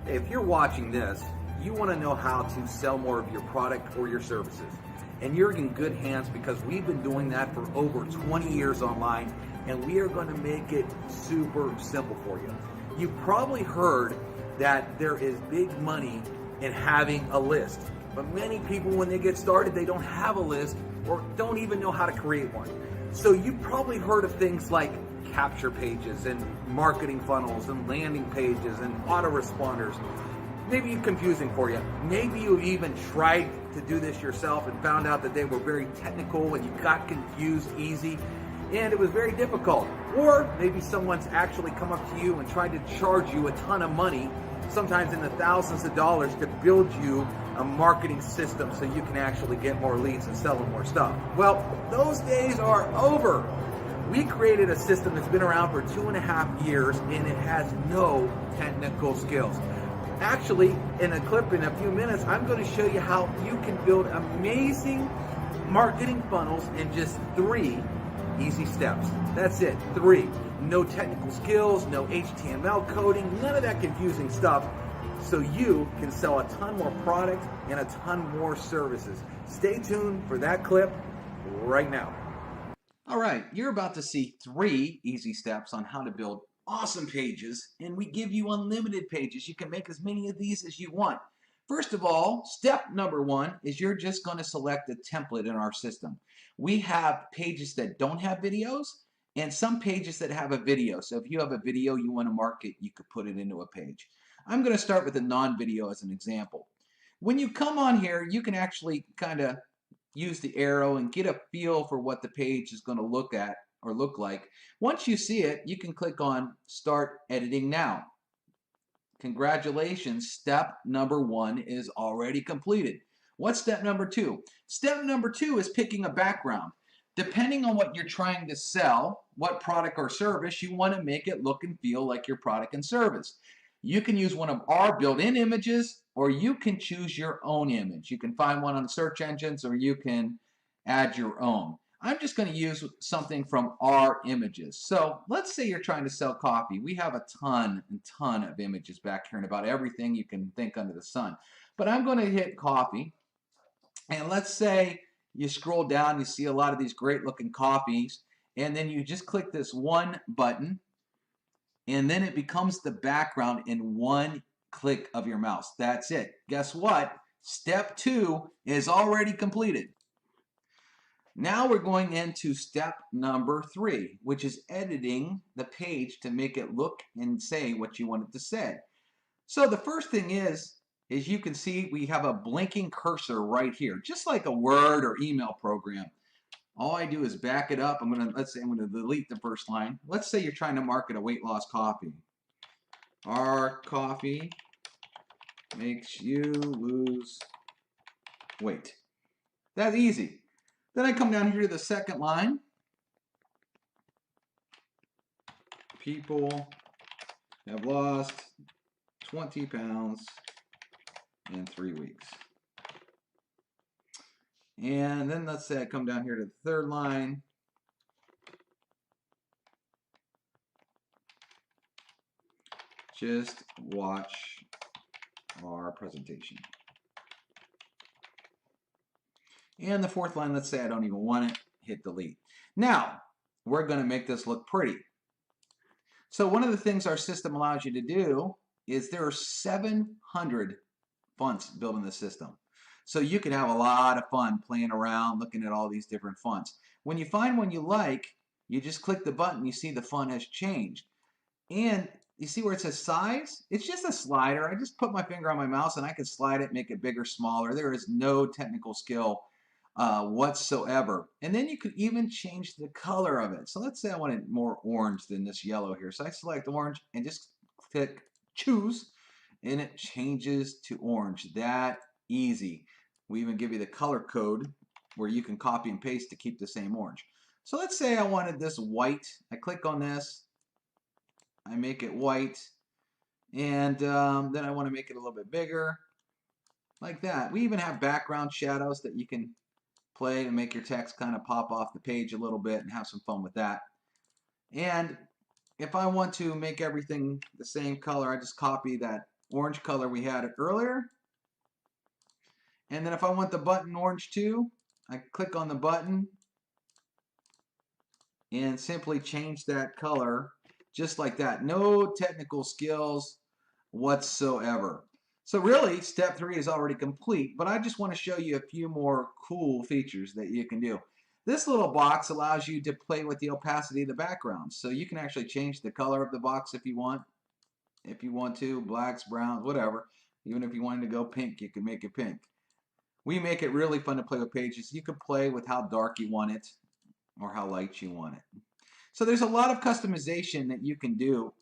If you're watching this, you want to know how to sell more of your product or your services. And you're in good hands because we've been doing that for over 20 years online, and we are going to make it super simple for you. You've probably heard that there is big money in having a list. But many people, when they get started, they don't have a list or don't even know how to create one. So you've probably heard of things like capture pages and marketing funnels and landing pages and autoresponders. Maybe confusing for you. Maybe you've even tried to do this yourself and found out that they were very technical and you got confused easy and it was very difficult. Or maybe someone's actually come up to you and tried to charge you a ton of money, sometimes in the thousands of dollars, to build you a marketing system so you can actually get more leads and sell them more stuff. Well, those days are over. We created a system that's been around for 2.5 years and it has no technical skills. Actually, in a clip in a few minutes, I'm going to show you how you can build amazing marketing funnels in just 3 easy steps. That's it, 3. No technical skills, no HTML coding, none of that confusing stuff, so you can sell a ton more product and a ton more services. Stay tuned for that clip right now. All right, you're about to see 3 easy steps on how to build awesome pages, and we give you unlimited pages. You can make as many of these as you want. First of all, step number 1 is you're just going to select a template in our system. We have pages that don't have videos and some pages that have a video. So if you have a video you want to market, you could put it into a page. I'm going to start with a non-video as an example. When you come on here, you can actually kind of use the arrow and get a feel for what the page is going to look like. Once you see it, you can click on Start Editing Now. Congratulations, step number 1 is already completed. What's step number 2? Step number 2 is picking a background. Depending on what you're trying to sell, what product or service, you want to make it look and feel like your product and service. You can use one of our built-in images, or you can choose your own image. You can find one on search engines, or you can add your own. I'm just going to use something from our images. So let's say you're trying to sell coffee. We have a ton of images back here and about everything you can think under the sun. But I'm going to hit coffee. And let's say you scroll down, you see a lot of these great looking coffees. And then you just click this one button. And then it becomes the background in one click of your mouse. That's it. Guess what? Step 2 is already completed. Now we're going into step number 3, which is editing the page to make it look and say what you want it to say. So the first thing is you can see we have a blinking cursor right here, just like a Word or email program. All I do is back it up. Let's say I'm going to delete the first line. Let's say you're trying to market a weight loss coffee. Our coffee makes you lose weight. That's easy. Then I come down here to the second line. People have lost 20 pounds in 3 weeks. And then let's say I come down here to the third line. Just watch our presentation. And the fourth line, let's say I don't even want it, hit delete. Now, we're going to make this look pretty. So one of the things our system allows you to do is there are 700 fonts built in the system. So you can have a lot of fun playing around, looking at all these different fonts. When you find one you like, you just click the button, you see the font has changed. And you see where it says size? It's just a slider. I just put my finger on my mouse and I can slide it, make it bigger, smaller. There is no technical skill whatsoever. And then you could even change the color of it. So let's say I want it more orange than this yellow here. So I select orange and just click choose, and it changes to orange. That easy. We even give you the color code where you can copy and paste to keep the same orange. So let's say I wanted this white. I click on this. I make it white. And then I want to make it a little bit bigger. Like that. We even have background shadows that you can play to make your text kind of pop off the page a little bit and have some fun with that. And if I want to make everything the same color, I just copy that orange color we had it earlier. And then if I want the button orange too, I click on the button and simply change that color just like that. No technical skills whatsoever. So really, step 3 is already complete, but I just want to show you a few more cool features that you can do. This little box allows you to play with the opacity of the background. So you can actually change the color of the box if you want. If you want to, blacks, browns, whatever. Even if you wanted to go pink, you can make it pink. We make it really fun to play with pages. You can play with how dark you want it or how light you want it. So there's a lot of customization that you can do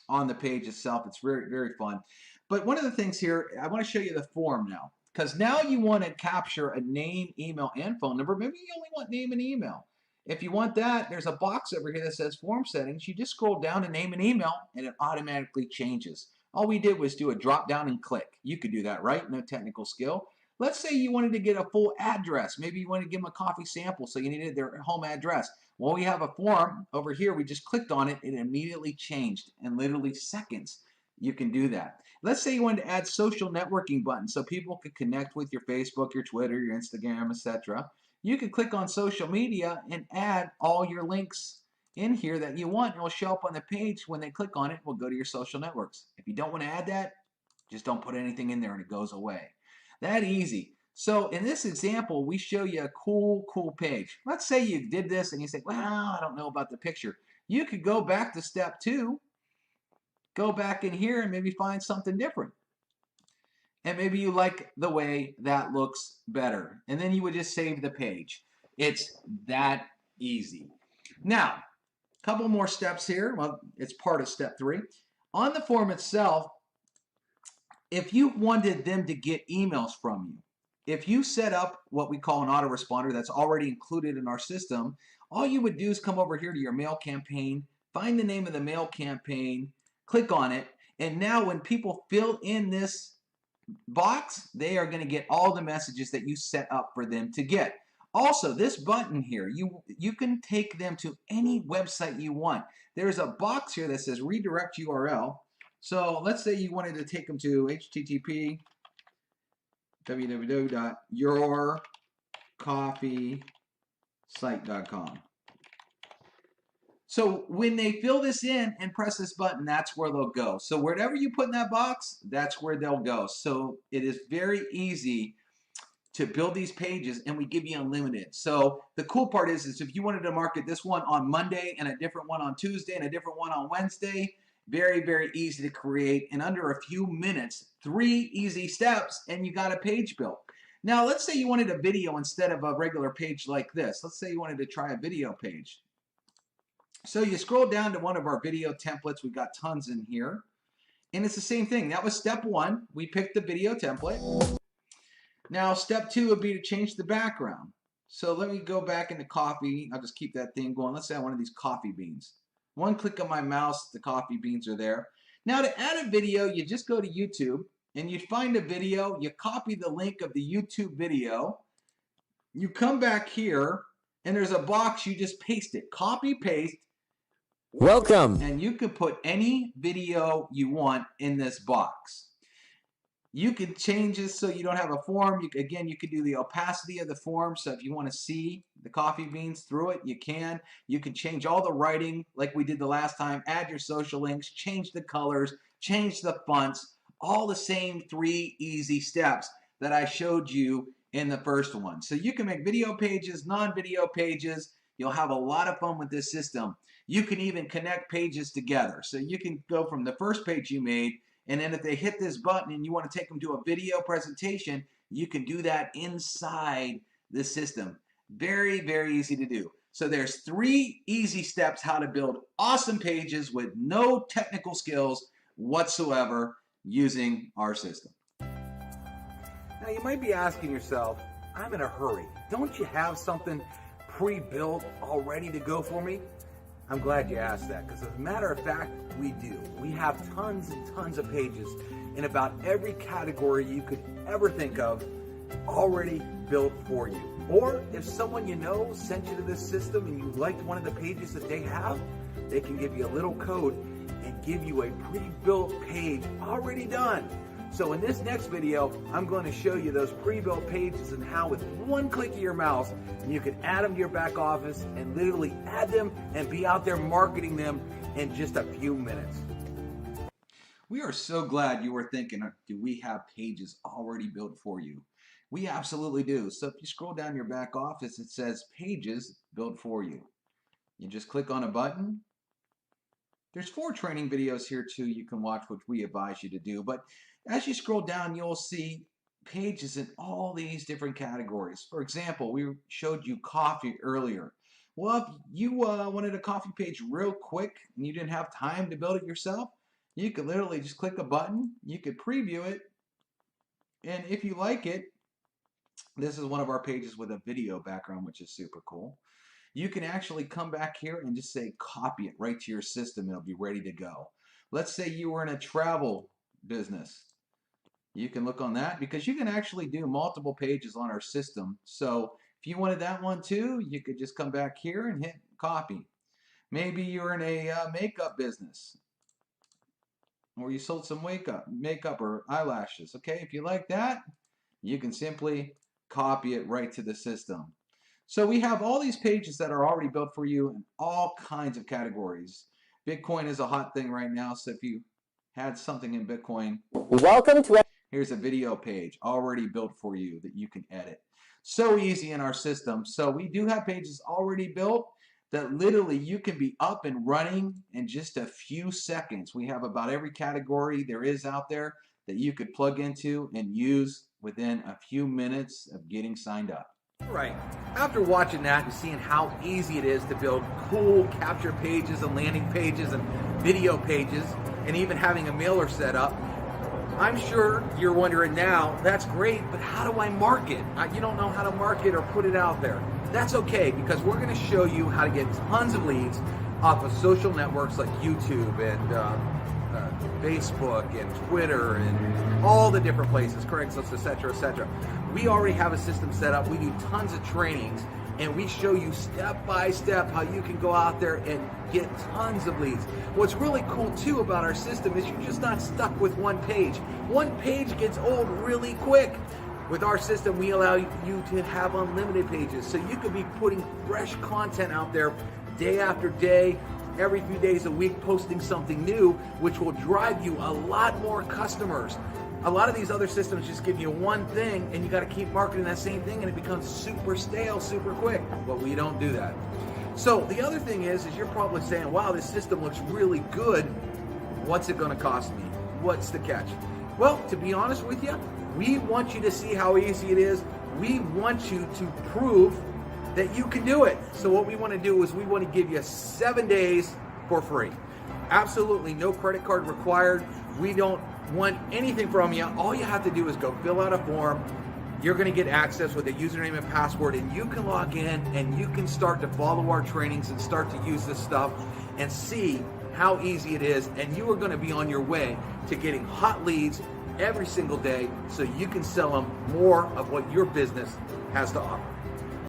on the page itself. It's very, very fun. But one of the things here, I want to show you the form now. Because now you want to capture a name, email, and phone number. Maybe you only want name and email. If you want that, there's a box over here that says form settings. You just scroll down to name and email, and it automatically changes. All we did was do a drop down and click. You could do that, right? No technical skill. Let's say you wanted to get a full address. Maybe you wanted to give them a coffee sample, so you needed their home address. Well, we have a form over here. We just clicked on it. It immediately changed in literally seconds. You can do that. Let's say you wanted to add social networking buttons so people could connect with your Facebook, your Twitter, your Instagram, etc. You can click on social media and add all your links in here that you want. It will show up on the page. When they click on it, we'll go to your social networks. If you don't want to add that, just don't put anything in there and it goes away. That easy. So in this example, we show you a cool page. Let's say you did this and you say, well, I don't know about the picture. You could go back to step 2, go back in here and maybe find something different. And maybe you like the way that looks better. And then you would just save the page. It's that easy. Now, a couple more steps here. Well, it's part of step 3. On the form itself, if you wanted them to get emails from you, if you set up what we call an autoresponder that's already included in our system, all you would do is come over here to your mail campaign, find the name of the mail campaign, click on it, and now when people fill in this box, they are going to get all the messages that you set up for them to get. Also, this button here, you can take them to any website you want. There's a box here that says redirect URL. So let's say you wanted to take them to http www.yourcoffeesite.com. So when they fill this in and press this button, that's where they'll go. So wherever you put in that box, that's where they'll go. So it is very easy to build these pages, and we give you unlimited. So the cool part is if you wanted to market this one on Monday and a different one on Tuesday and a different one on Wednesday, very, very easy to create in under a few minutes. 3 easy steps, and you got a page built. Now, let's say you wanted a video instead of a regular page like this. Let's say you wanted to try a video page. So you scroll down to one of our video templates. We've got tons in here. And it's the same thing. That was step 1. We picked the video template. Now, step 2 would be to change the background. So let me go back into coffee. I'll just keep that thing going. Let's say I wanted these coffee beans. One click of my mouse, the coffee beans are there. Now to add a video, you just go to YouTube and you find a video, you copy the link of the YouTube video, you come back here and there's a box, you just paste it, copy, paste. Welcome. And you can put any video you want in this box. You can change this so you don't have a form. Again, you can do the opacity of the form. So if you want to see the coffee beans through it, you can. You can change all the writing like we did the last time. Add your social links, change the colors, change the fonts. All the same 3 easy steps that I showed you in the first one. So you can make video pages, non-video pages. You'll have a lot of fun with this system. You can even connect pages together. So you can go from the first page you made, and then if they hit this button and you want to take them to a video presentation, you can do that inside the system. Very, very easy to do. So there's 3 easy steps how to build awesome pages with no technical skills whatsoever using our system. Now you might be asking yourself, I'm in a hurry. Don't you have something pre-built all ready to go for me? I'm glad you asked that, because as a matter of fact, we do. We have tons and tons of pages in about every category you could ever think of already built for you. Or if someone you know sent you to this system and you liked one of the pages that they have, they can give you a little code and give you a pre-built page already done. So in this next video, I'm going to show you those pre-built pages and how with one click of your mouse, you can add them to your back office and literally add them and be out there marketing them in just a few minutes. We are so glad you were thinking, do we have pages already built for you? We absolutely do. So if you scroll down your back office, it says pages built for you. You just click on a button. There's 4 training videos here too you can watch, which we advise you to do. But as you scroll down, you'll see pages in all these different categories. For example, we showed you coffee earlier. Well, if you wanted a coffee page real quick and you didn't have time to build it yourself, you could literally just click a button. You could preview it. And if you like it, this is one of our pages with a video background, which is super cool. You can actually come back here and just say copy it right to your system. It'll be ready to go. Let's say you were in a travel business. You can look on that because you can actually do multiple pages on our system. So if you wanted that one too, you could just come back here and hit copy. Maybe you're in a makeup business or you sold some makeup or eyelashes. Okay, if you like that, you can simply copy it right to the system. So we have all these pages that are already built for you in all kinds of categories. Bitcoin is a hot thing right now, so if you had something in Bitcoin, Welcome to here's a video page already built for you that you can edit. So easy in our system. So we do have pages already built that literally you can be up and running in just a few seconds. We have about every category there is out there that you could plug into and use within a few minutes of getting signed up. Right. After watching that and seeing how easy it is to build cool capture pages and landing pages and video pages and even having a mailer set up, I'm sure you're wondering now, that's great, but how do I market? You don't know how to market or put it out there. That's okay, because we're going to show you how to get tons of leads off of social networks like YouTube and Facebook and Twitter and all the different places, Craigslist, etc., etc. We already have a system set up. We do tons of trainings, and we show you step by step how you can go out there and get tons of leads. What's really cool too about our system is you're just not stuck with one page. One page gets old really quick. With our system, we allow you to have unlimited pages, so you could be putting fresh content out there day after day, every few days a week, posting something new, which will drive you a lot more customers. A lot of these other systems just give you one thing and you got to keep marketing that same thing and it becomes super stale super quick, but we don't do that. So the other thing is you're probably saying, wow, this system looks really good. What's it going to cost me? What's the catch? Well, to be honest with you, we want you to see how easy it is. We want you to prove that you can do it. So what we want to do is we want to give you 7 days for free. Absolutely no credit card required. We don't want anything from you. All you have to do is go fill out a form. You're going to get access with a username and password, and you can log in and you can start to follow our trainings and start to use this stuff and see how easy it is. And you are going to be on your way to getting hot leads every single day so you can sell them more of what your business has to offer.